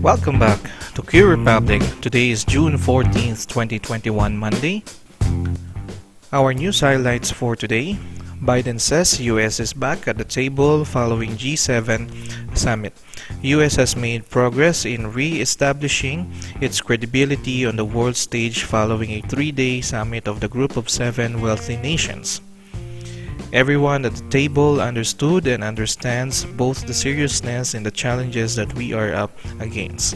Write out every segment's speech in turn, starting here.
Welcome back to QRepubliC. Today is June 14th, 2021, Monday. Our news highlights for today. Biden says US is back at the table following G7 summit. US has made progress in re-establishing its credibility on the world stage following a 3-day summit of the Group of 7 wealthy nations. Everyone at the table understood and understands both the seriousness and the challenges that we are up against.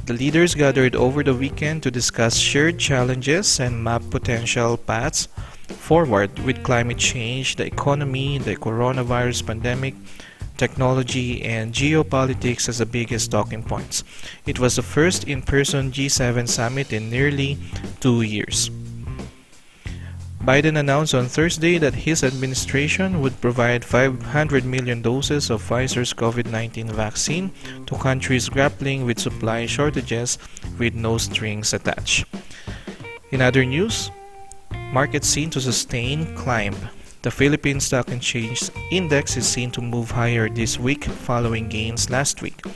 The leaders gathered over the weekend to discuss shared challenges and map potential paths forward with climate change, the economy, the coronavirus pandemic, technology, and geopolitics as the biggest talking points. It was the first in-person G7 summit in nearly 2 years. Biden announced on Thursday that his administration would provide 500 million doses of Pfizer's COVID-19 vaccine to countries grappling with supply shortages with no strings attached. In other news, markets seen to sustain climb. The Philippine Stock Exchange Index is seen to move higher this week following gains last week.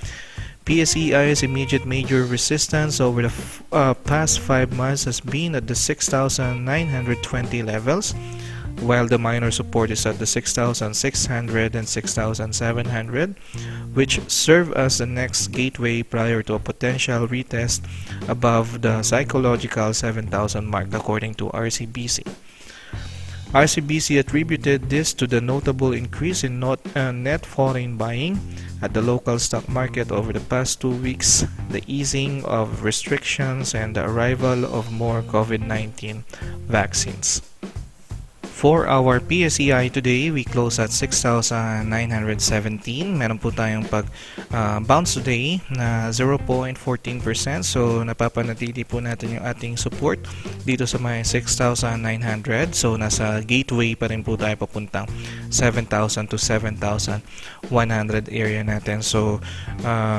PSEi's immediate major resistance over the past 5 months has been at the 6,920 levels, while the minor support is at the 6,600 and 6,700, which serve as the next gateway prior to a potential retest above the psychological 7,000 mark, according to RCBC. RCBC attributed this to the notable increase in net foreign buying at the local stock market over the past 2 weeks, the easing of restrictions, and the arrival of more COVID-19 vaccines. For our PSEi today, we close at 6,917. Meron po tayong bounce today na 0.14%. So, napapanatili po natin yung ating support dito sa may 6,900. So, nasa gateway pa rin po tayo papuntang 7,000 to 7,100 area natin. So,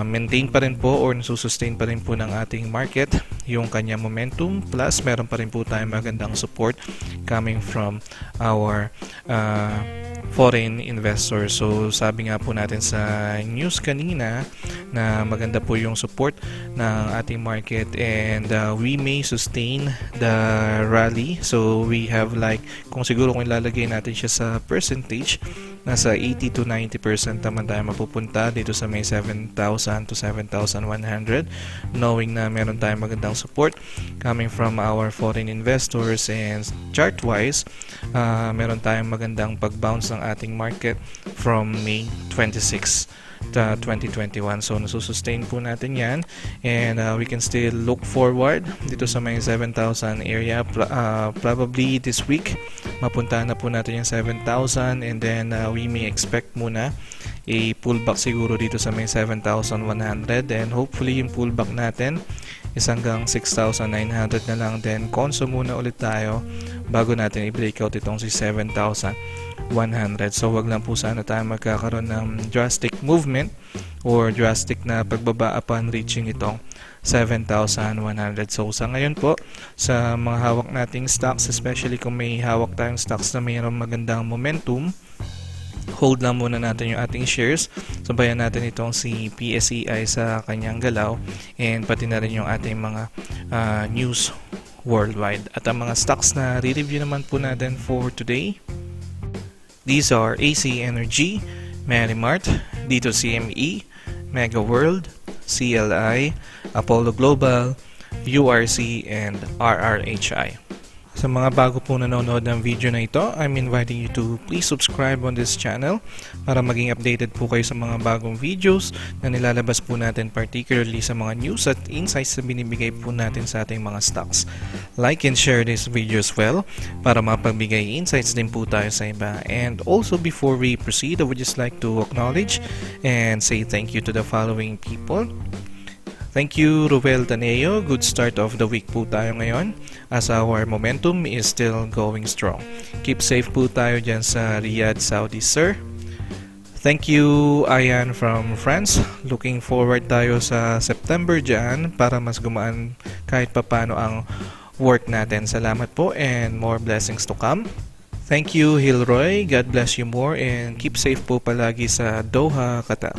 maintain pa rin po or nasusustain pa rin po ng ating market yung kanya momentum. Plus, meron pa rin po tayong magandang support coming from our foreign investors. So sabi nga po natin sa news kanina na maganda po yung support ng ating market and we may sustain the rally. So we have like, kung ilalagay natin siya sa percentage, nasa 80 to 90% naman tayo mapupunta dito sa may 7,000 to 7,100, knowing na meron tayong magandang support coming from our foreign investors, and chart-wise, meron tayong magandang pag-bounce ng ating market from May 26 to 2021. So nasusustain po natin yan, and we can still look forward dito sa may 7,000 area. Probably this week mapunta na po natin yung 7,000, and then we may expect muna a pullback siguro dito sa may 7,100, and hopefully yung pullback natin is hanggang 6,900 na lang, then konso muna ulit tayo bago natin i-breakout itong si 7,100. So wag lang po sana tayo magkakaroon ng drastic movement or drastic na pagbaba upon reaching itong 7,100. So sa ngayon po, sa mga hawak nating stocks, especially kung may hawak tayong stocks na mayroong magandang momentum, hold lang muna natin yung ating shares. Sabayan natin itong si PSEi sa kanyang galaw, and pati na rin yung ating mga news worldwide. At ang mga stocks na re-review naman po natin for today, these are AC Energy, Merimart, Dito CME, Mega World, CLI, Apollo Global, URC, and RRHI. Sa mga bago po nanonood ng video na ito, I'm inviting you to please subscribe on this channel para maging updated po kayo sa mga bagong videos na nilalabas po natin, particularly sa mga news at insights na binibigay po natin sa ating mga stocks. Like and share this video as well para mapagbigay insights din po tayo sa iba. And also, before we proceed, I would just like to acknowledge and say thank you to the following people. Thank you, Ruel Taneo. Good start of the week po tayo ngayon as our momentum is still going strong. Keep safe po tayo dyan sa Riyadh, Saudi, sir. Thank you, Ayan from France. Looking forward tayo sa September dyan para mas gumaan kahit papano ang work natin. Salamat po and more blessings to come. Thank you, Hilroy. God bless you more and keep safe po palagi sa Doha, Qatar.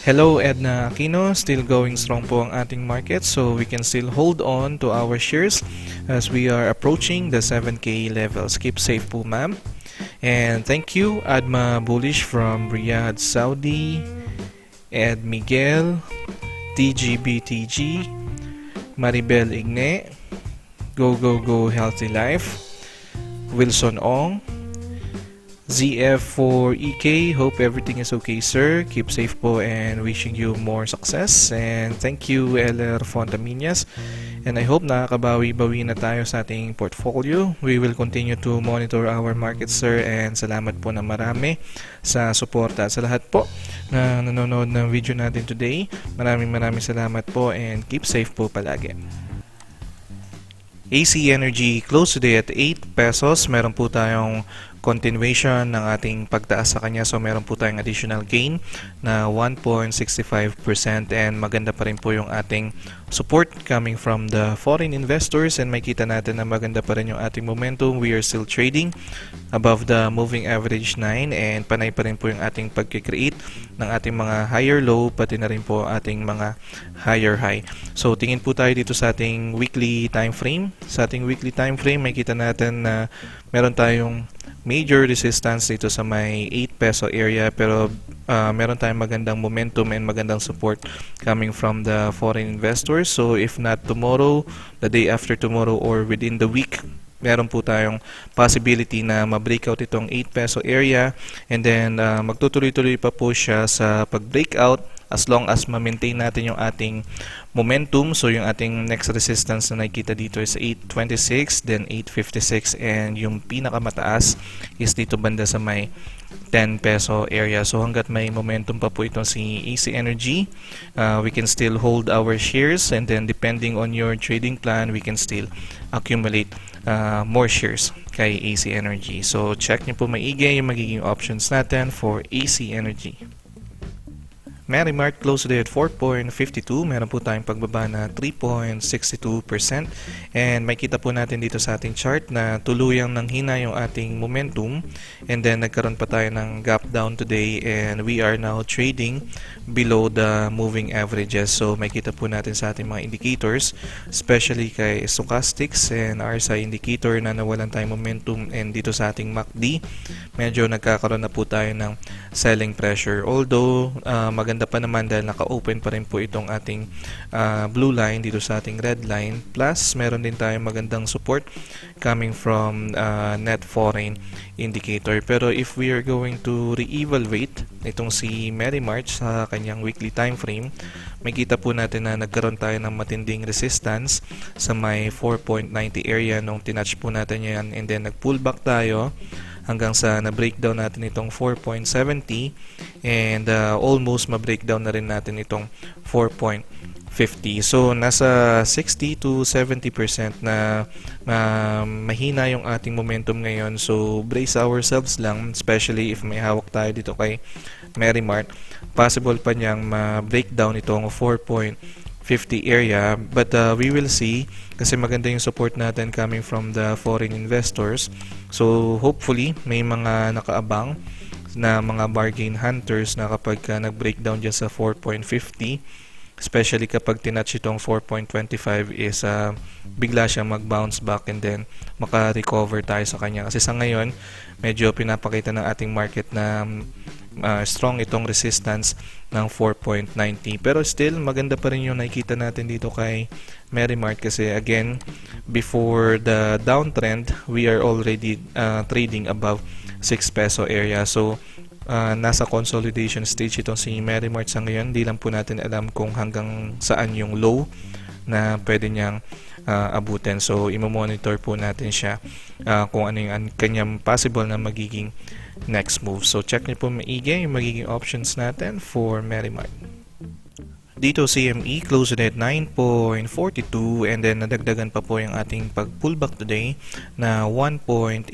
Hello, Edna Aquino. Still going strong po ang ating market, so we can still hold on to our shares as we are approaching the 7K levels. Keep safe po, ma'am. And thank you, Adma Bullish from Riyadh, Saudi, Ed Miguel, TGBTG, Maribel Igne, Go Go Go Healthy Life, Wilson Ong, ZF4EK, hope everything is okay, sir. Keep safe po and wishing you more success. And thank you, LR Fontaminas. And I hope nakakabawi-bawi na tayo sa ating portfolio. We will continue to monitor our market, sir. And salamat po na marami sa suporta. Sa lahat po na nanonood ng video natin today, maraming salamat po and keep safe po palagi. AC Energy close today at 8 pesos. Meron po tayong continuation ng ating pagtaas sa kanya. So meron po tayong additional gain na 1.65% and maganda pa rin po yung ating support coming from the foreign investors and makita natin na maganda pa rin yung ating momentum. We are still trading above the moving average 9 and panay pa rin po yung ating pagkikreate ng ating mga higher low pati na rin po ating mga higher high. So tingin po tayo dito sa ating weekly time frame. Sa ating weekly time frame makita natin na meron tayong major resistance dito sa may 8 peso area pero meron tayong magandang momentum and magandang support coming from the foreign investors. So if not tomorrow, the day after tomorrow or within the week, meron po tayong possibility na ma-breakout itong 8 peso area and then magtutuloy-tuloy pa po siya sa pag-breakout as long as ma-maintain natin yung ating momentum. So yung ating next resistance na nakikita dito is 826, then 856 and yung pinakamataas is dito banda sa may 10 peso area. So hanggat may momentum pa po itong si AC Energy, we can still hold our shares and then depending on your trading plan, we can still accumulate more shares kay AC Energy. So check nyo po maigi yung magiging options natin for AC Energy. Marimart close today at 4.52. Meron po tayong pagbaba na 3.62%. And makita po natin dito sa ating chart na tuluyang nanghina yung ating momentum. And then nagkaroon pa tayo ng gap down today and we are now trading below the moving averages. So makita po natin sa ating mga indicators, especially kay stochastics and RSI indicator na nawalan tayong momentum and dito sa ating MACD, medyo nagkakaroon na po tayo ng selling pressure. Although maganda pa naman dahil naka-open pa rin po itong ating blue line dito sa ating red line. Plus, meron din tayong magandang support coming from net foreign indicator. Pero if we are going to re-evaluate itong si Marimart sa kanyang weekly time frame, makita po natin na nagkaroon tayo ng matinding resistance sa may 4.90 area nung tinouch po natin yan and then nag-pull back tayo hanggang sa na-breakdown natin itong 4.70 and almost ma-breakdown na rin natin itong 4.50. So nasa 60 to 70% na mahina yung ating momentum ngayon. So brace ourselves lang, especially if may hawak tayo dito kay Marimart. Possible pa niyang ma-breakdown itong 4.50 area but we will see kasi maganda yung support natin coming from the foreign investors. So hopefully may mga nakaabang na mga bargain hunters na kapag nag-breakdown dyan sa 4.50, especially kapag tinouch itong 4.25 is bigla siyang mag-bounce back and then maka-recover tayo sa kanya. Kasi sa ngayon, medyo pinapakita ng ating market na strong itong resistance ng 4.90. Pero still, maganda pa rin yung nakikita natin dito kay Marimart kasi again, before the downtrend, we are already trading above 6 peso area. So, nasa consolidation stage itong si Marimart sa ngayon. Di lang po natin alam kung hanggang saan yung low na pwede niyang abutin. So, imo-monitor po natin siya kung ano yung kanyang possible na magiging next move. So, check niyo po maigi yung magiging options natin for Marimart. Dito CME closed at 9.42 and then nadagdagan pa po yung ating pag-pullback today na 1.88%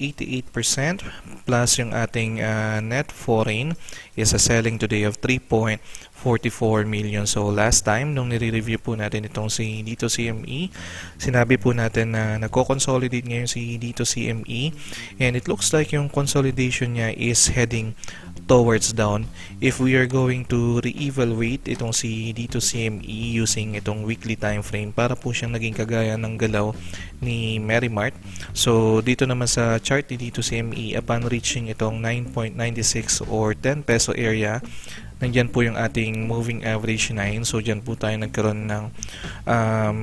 plus yung ating net foreign is a selling today of 3.44 million. So last time nung nire-review po natin itong si dito CME, sinabi po natin na nagko-consolidate ngayon si dito CME and it looks like yung consolidation niya is heading towards down. If we are going to re-evaluate itong si dito CME using itong weekly time frame, para po siyang naging kagaya ng galaw ni Merrimart. So dito naman sa chart ni dito CME, upon reaching itong 9.96 or 10 peso area, nandyan po yung ating moving average 9. So dyan po tayo nagkaroon ng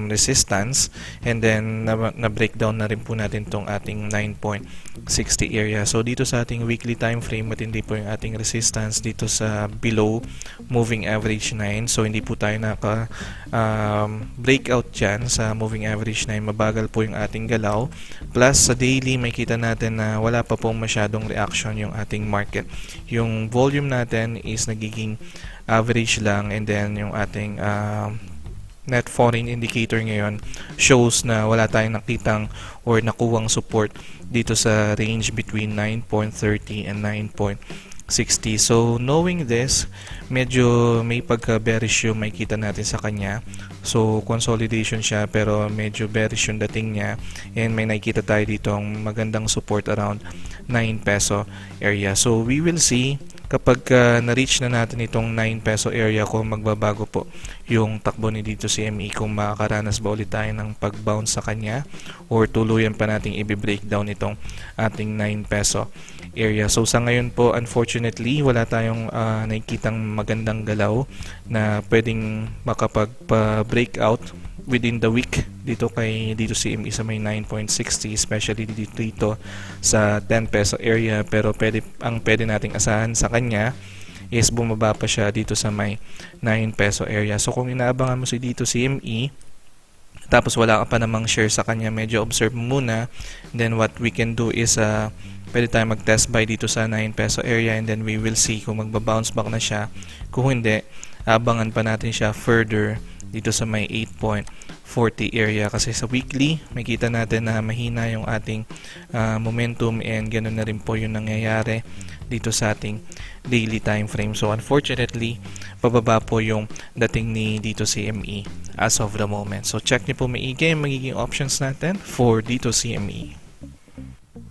resistance, and then na-breakdown na rin po natin tong ating 9.60 area. So dito sa ating weekly time frame, matindi po yung ating resistance dito sa below moving average 9. So hindi po tayo naka breakout dyan sa moving average 9. Mabagal po yung ating galaw. Plus sa daily, may kita natin na wala pa pong masyadong reaction yung ating market. Yung volume natin is nagiging average lang, and then yung ating net foreign indicator ngayon shows na wala tayong nakitang or nakuwang support dito sa range between 9.30 and 9.60. So knowing this, medyo may pagka-bearish yung may kita natin sa kanya. So consolidation siya pero medyo bearish yung dating niya, and may nakikita tayo dito ang magandang support around 9 peso area. So we will see kapag na-reach na natin itong 9 peso area kung magbabago po yung takbo ni dito CME, kung makakaranas ba ulit tayo ng pag-bounce sa kanya or tuluyan pa nating i-breakdown itong ating 9 peso area. So sa ngayon po, unfortunately, wala tayong nakikitang magandang galaw na pwedeng makapag-breakout within the week dito dito CME sa may 9.60, especially dito sa 10 peso area. Pero ang pwede nating asahan sa kanya is bumaba pa siya dito sa may 9 peso area. So kung inaabangan mo si dito CME tapos wala ka pa namang share sa kanya, medyo observe muna. Then what we can do is pwede tayo mag-test buy dito sa 9 peso area, and then we will see kung magba-bounce back na siya. Kung hindi, abangan pa natin siya further dito sa may 8.40 area, kasi sa weekly makita natin na mahina yung ating momentum, and ganoon na rin po yung nangyayari dito sa ating daily time frame. So unfortunately, pababa po yung dating ni dito CME as of the moment. So check niyo po maigi yung magiging options natin for dito CME.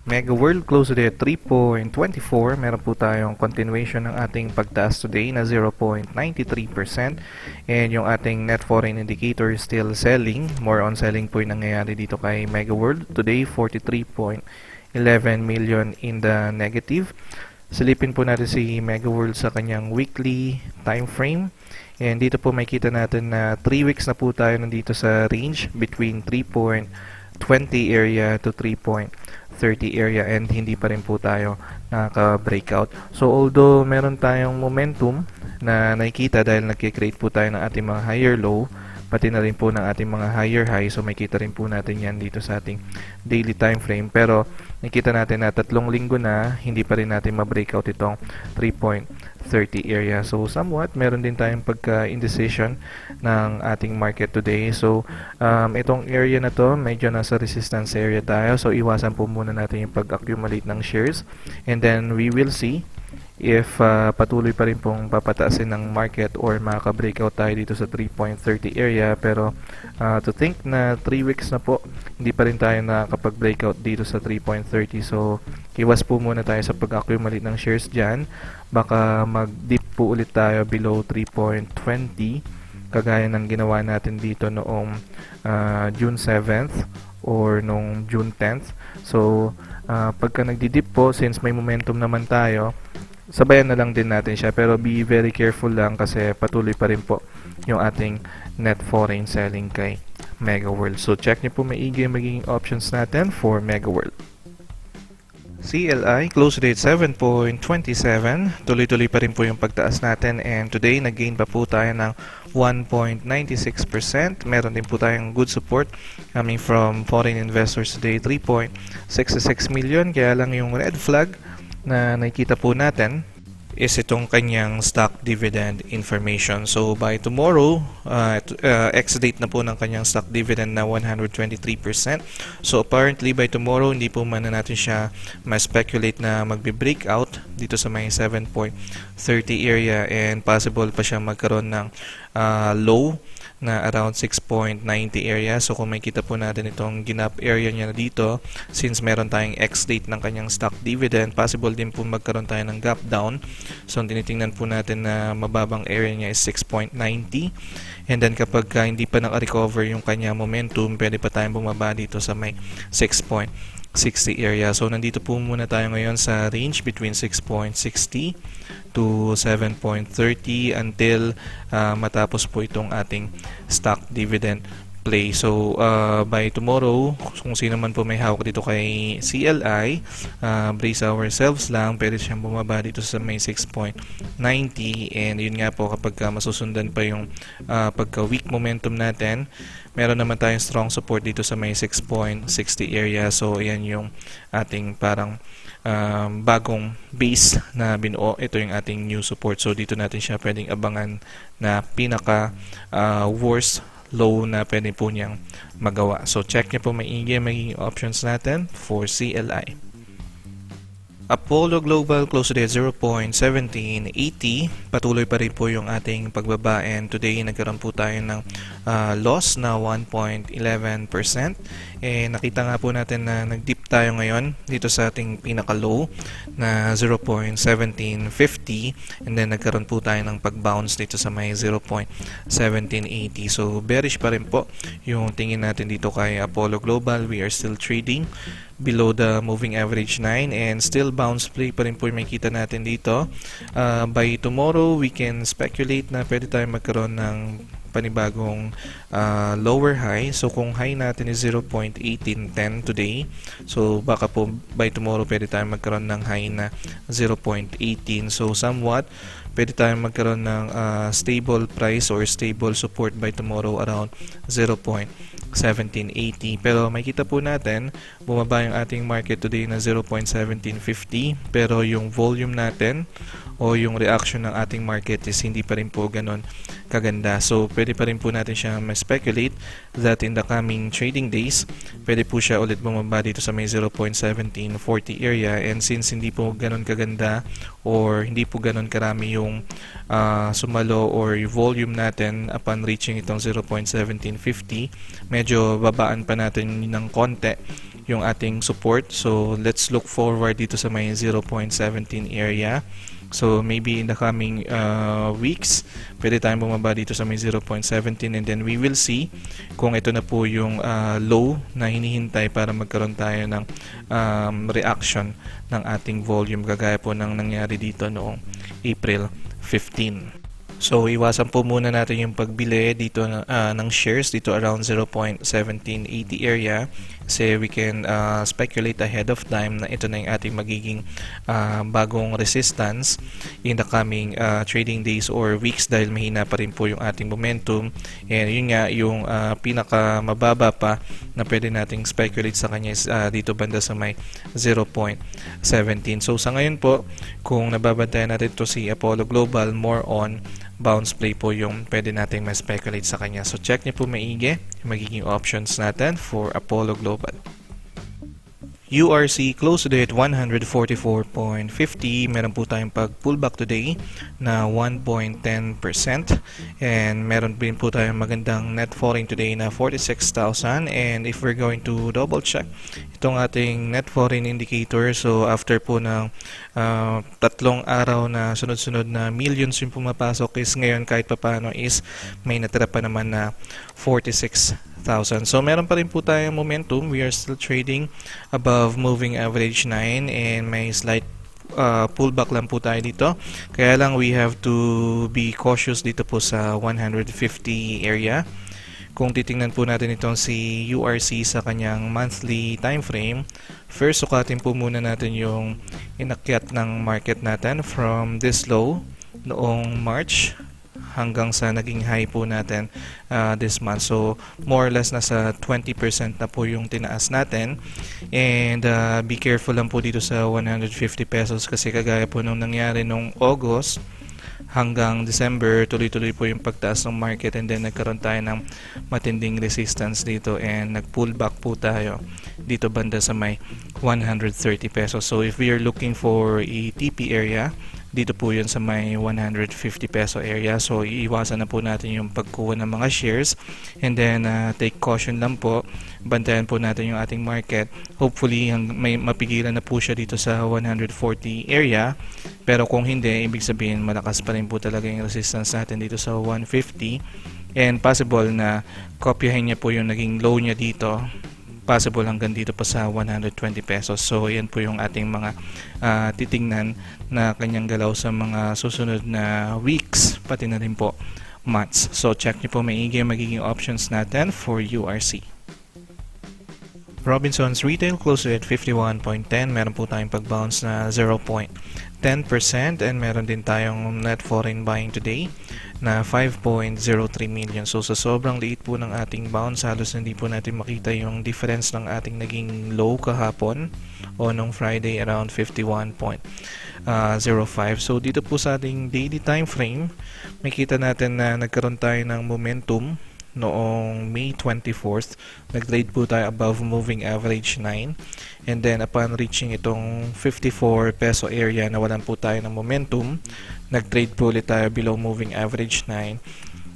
Mega World close today at 3.24. Meron po tayong continuation ng ating pagtaas today na 0.93%, and yung ating net foreign indicator is still selling. More on selling po yung nangyayari dito kay Mega World today, 43.11 million in the negative. Silipin po natin si Mega World sa kanyang weekly time frame, and dito po makita natin na 3 weeks na po tayo nandito sa range between 3.20 area to 3.30 area, and hindi pa rin po tayo nakaka-breakout. So although meron tayong momentum na nakikita dahil nagkikreate po tayo ng ating mga higher low, pati na rin po ng ating mga higher high, so makita rin po natin yan dito sa ating daily time frame. Pero nakita natin na 3 linggo na hindi pa rin natin ma-breakout itong 3.30 area. So somewhat meron din tayong pagka-indecision ng ating market today. So itong area na to, medyo nasa resistance area tayo, so iwasan po muna natin yung pag-accumulate ng shares, and then we will see if patuloy pa rin pong papataasin ng market or makaka-breakout tayo dito sa 3.30 area. Pero to think na 3 weeks na po hindi pa rin tayo nakakapag-breakout dito sa 3.30, so iwas po muna tayo sa pag-accumulate ng shares dyan. Baka mag-dip po ulit tayo below 3.20 kagaya ng ginawa natin dito noong June 7th or noong June 10th. So pagka nagdi-dip po, since may momentum naman tayo, sabayan na lang din natin siya, pero be very careful lang kasi patuloy pa rin po yung ating net foreign selling kay Mega World. So check nyo po maigi yung magiging options natin for Mega World. CLI close date 7.27. Tuloy-tuloy pa rin po yung pagtaas natin, and today nag-gain pa po tayo ng 1.96%. Meron din po tayong good support coming from foreign investors today, 3.66 million. Kaya lang yung red flag na nakikita po natin is itong kanyang stock dividend information. So by tomorrow, ex-date na po ng kanyang stock dividend na 123%. So apparently by tomorrow, hindi po man natin siya ma-speculate na magbe-breakout dito sa may 7.30 area, and possible pa siya magkaroon ng low na around 6.90 area. So kung makita po natin itong ginap area niya dito, since meron tayong ex-date ng kanyang stock dividend, possible din po magkaroon tayo ng gap down. So tinitingnan po natin na mababang area niya is 6.90. And then kapag hindi pa naka-recover yung kanya momentum, pwede pa tayong bumaba dito sa may 6.60 area. So nandito po muna tayo ngayon sa range between 6.60 to 7.30 until matapos po itong ating stock dividend play. So by tomorrow, kung sino man po may hawak dito kay CLI, brace ourselves lang, pwede siyang bumaba dito sa may 6.90. And yun nga po, kapag masusundan pa yung pagka weak momentum natin, meron naman tayong strong support dito sa may 6.60 area. So ayan yung ating parang bagong base na binuo. Ito yung ating new support. So dito natin siya pwedeng abangan na pinaka worst low na pwede po niyang magawa. So check niyo po maigi magiging options natin for CLI. Apollo Global close today at 0.1780. Patuloy pa rin po yung ating pagbaba, and today nagkaroon po tayo ng loss na 1.11%. Nakita nga po natin na nag-dip tayo ngayon dito sa ating pinaka-low na 0.1750, and then nagkaroon po tayo ng pag-bounce dito sa may 0.1780. So bearish pa rin po yung tingin natin dito kay Apollo Global. We are still trading below the moving average 9 and still bounce play pa rin po yung makikita natin dito. By tomorrow, we can speculate na pwede tayo magkaroon ng panibagong lower high. So kung high natin is 0.1810 today, so baka po by tomorrow pwede tayo magkaroon ng high na 0.18. So somewhat pwede tayo magkaroon ng stable price or stable support by tomorrow around 0.1780. Pero makita po natin bumaba yung ating market today na 0.1750, pero yung volume natin o yung reaction ng ating market is hindi pa rin po ganun kaganda. So pwede pa rin po natin siya ma-speculate that in the coming trading days, pwede po siya ulit bumaba dito sa may 0.1740 area. And since hindi po ganun kaganda or hindi po ganun karami yung sumalo or yung volume natin upon reaching itong 0.1750, medyo babaan pa natin ng konti yung ating support. So let's look forward dito sa may 0.17 area. So maybe in the coming weeks, pwede tayong bumaba dito sa may 0.17, and then we will see kung ito na po yung low na hinihintay para magkaroon tayo ng reaction ng ating volume, kagaya po ng nangyari dito noong April 15. So iwasan po muna natin yung pagbili dito ng shares dito around 0.1780 area, kasi we can speculate ahead of time na ito na yung ating magiging bagong resistance in the coming trading days or weeks, dahil mahina pa rin po yung ating momentum. And yun nga yung pinaka mababa pa na pwede nating speculate sa kanya is dito banda sa may 0.17. So sa ngayon po, kung nababantayan natin to si Apollo Global, more on bounce play po yung pwede nating ma-speculate sa kanya. So check niyo po maigi yung magiging options natin for Apollo Global. URC close today at 144.50. Meron po tayong pag-pullback today na 1.10%. And meron din po tayong magandang net foreign today na 46,000. And if we're going to double check itong ating net foreign indicator, so after po ng tatlong araw na sunod-sunod na millions yung pumapasok, is ngayon kahit papano is may natira pa naman na 46,000. So meron pa rin po tayong momentum. We are still trading above moving average 9 and may slight pullback lang po tayo dito. Kaya lang we have to be cautious dito po sa 150 area. Kung titingnan po natin itong si URC sa kanyang monthly time frame, first sukatin po muna natin yung inakyat ng market natin from this low noong March hanggang sa naging high po natin this month. So more or less nasa 20% na po yung tinaas natin. And be careful lang po dito sa 150 pesos, kasi kagaya po nung nangyari nung August hanggang December, tuloy-tuloy po yung pagtaas ng market, and then nagkaroon tayo ng matinding resistance dito and nag-pull back po tayo dito banda sa may 130 pesos. So if we are looking for a TP area, Dito po yun sa may 150 peso area. So iiwasan na po natin yung pagkuha ng mga shares, and then take caution lang po, bantayan po natin yung ating market. Hopefully may mapigilan na po siya dito sa 140 area, pero kung hindi, ibig sabihin malakas pa rin po talaga yung resistance natin dito sa 150, and possible na kopyahin niya po yung naging low niya dito, possible hanggang dito pa sa 120 pesos. So yan po yung ating mga titingnan na kanyang galaw sa mga susunod na weeks, pati na rin po months. So check nyo po maigi ang magiging options natin for URC. Robinsons Retail closed at 51.10. Meron po tayong pag-bounce na 0.10%, and meron din tayong net foreign buying today na 5.03 million. So sa sobrang liit po ng ating bounce, halos hindi po natin makita yung difference ng ating naging low kahapon o nung Friday around 51.05. So dito po sa ating daily time frame, makita natin na nagkaroon tayo ng momentum noong May 24th. Nag-trade po tayo above moving average 9, and then upon reaching itong 54 peso area, nawalan po tayo ng momentum. Nag-trade po ulit tayo below moving average 9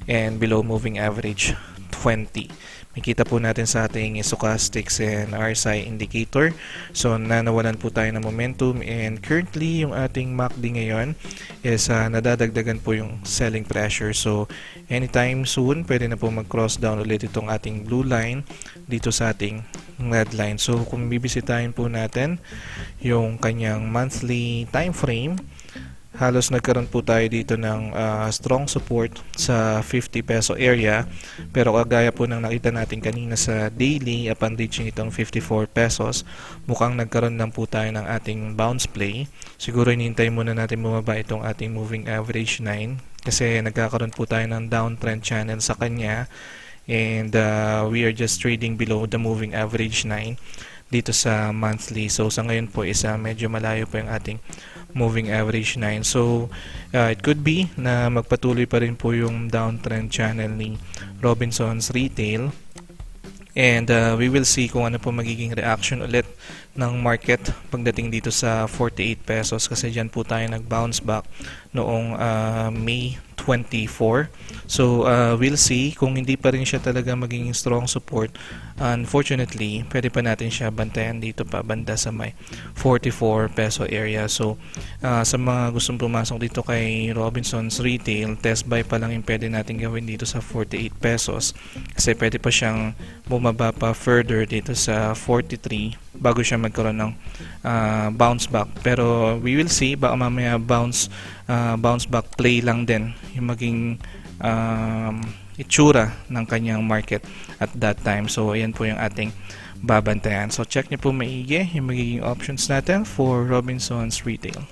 and below moving average 20. Makita po natin sa ating stochastics and RSI indicator. So nawalan po tayo ng momentum, and currently yung ating MACD ngayon is nadadagdagan po yung selling pressure. So anytime soon, pwede na po mag-cross down ulit itong ating blue line dito sa ating red line. So kung bibisitahin po natin yung kanyang monthly time frame, halos nagkaroon po tayo dito ng strong support sa 50 peso area, pero kagaya po ng nakita natin kanina sa daily, upon reaching itong 54 pesos, mukhang nagkaroon lang po tayo ng ating bounce play. Siguro hinihintay muna natin bumaba itong ating moving average 9 kasi nagkakaroon po tayo ng downtrend channel sa kanya, and we are just trading below the moving average 9 dito sa monthly. So sa ngayon po is medyo malayo po yung ating moving average 9. So it could be na magpatuloy pa rin po yung downtrend channel ni Robinsons Retail, and we will see kung ano po magiging reaction ulit ng market pagdating dito sa 48 pesos, kasi dyan po tayo nag-bounce back noong May 24. So we'll see kung hindi pa rin siya talaga magiging strong support. Unfortunately, pwede pa natin siya bantayan dito pa banda sa may 44 peso area. So sa mga gustong pumasok dito kay Robinsons Retail, test buy pa lang yung pwede natin gawin dito sa 48 pesos, kasi pwede pa siyang bumaba pa further dito sa 43 bago siya magkaroon ng bounce back. Pero we will see, baka mamaya bounce back play lang din yung maging itsura ng kanyang market at that time. So ayan po yung ating babantayan. So check nyo po maigi yung magiging options natin for Robinsons Retail.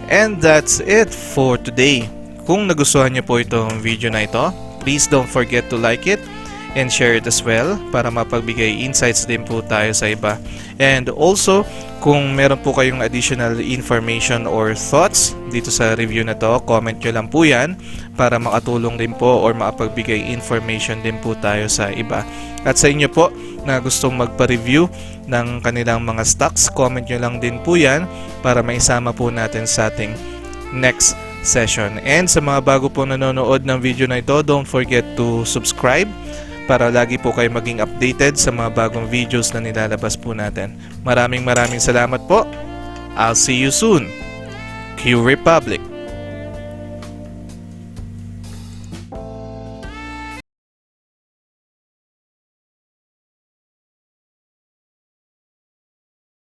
And that's it for today. Kung nagustuhan niyo po itong video na ito, please don't forget to like it and share it as well para mapagbigay insights din po tayo sa iba. And also, kung meron po kayong additional information or thoughts dito sa review na to, comment nyo lang po yan para makatulong din po or makapagbigay information din po tayo sa iba. At sa inyo po na gustong magpa-review ng kanilang mga stocks, comment nyo lang din po yan para maisama po natin sa ating next session. And sa mga bago po nanonood ng video na ito, don't forget to subscribe para lagi po kayo maging updated sa mga bagong videos na nilalabas po natin. Maraming salamat po. I'll see you soon. QRepubliC.